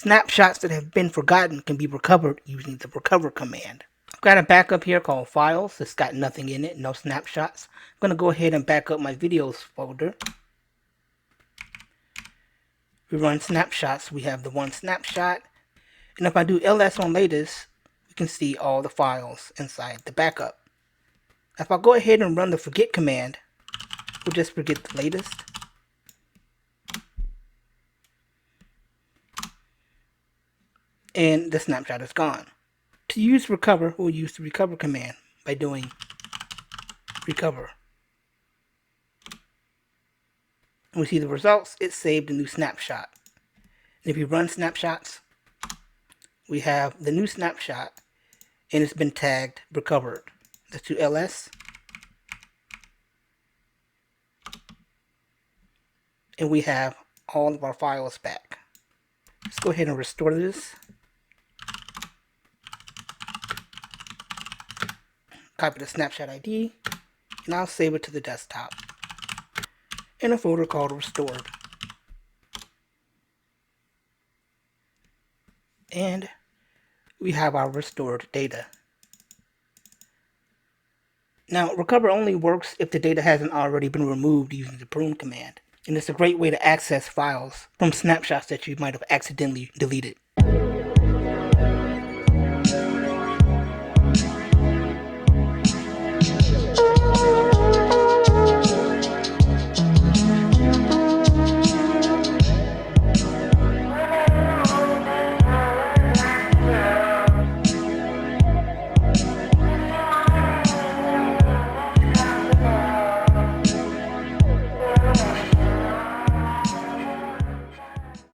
snapshots that have been forgotten can be recovered using the recover command. I've got a backup here called files. It's got nothing in it, no snapshots. I'm going to go ahead and back up my videos folder. We run snapshots. We have the one snapshot. And if I do ls on latest, we can see all the files inside the backup. If I go ahead and run the forget command, we'll just forget the latest. And the snapshot is gone. To use recover, we'll use the recover command by doing recover. And we see the results. It saved a new snapshot. And if you run snapshots, we have the new snapshot and it's been tagged recovered. Let's do ls. And we have all of our files back. Let's go ahead and restore this. Copy the snapshot ID, and I'll save it to the desktop in a folder called restored. And we have our restored data. Now, recover only works if the data hasn't already been removed using the prune command, and it's a great way to access files from snapshots that you might have accidentally deleted.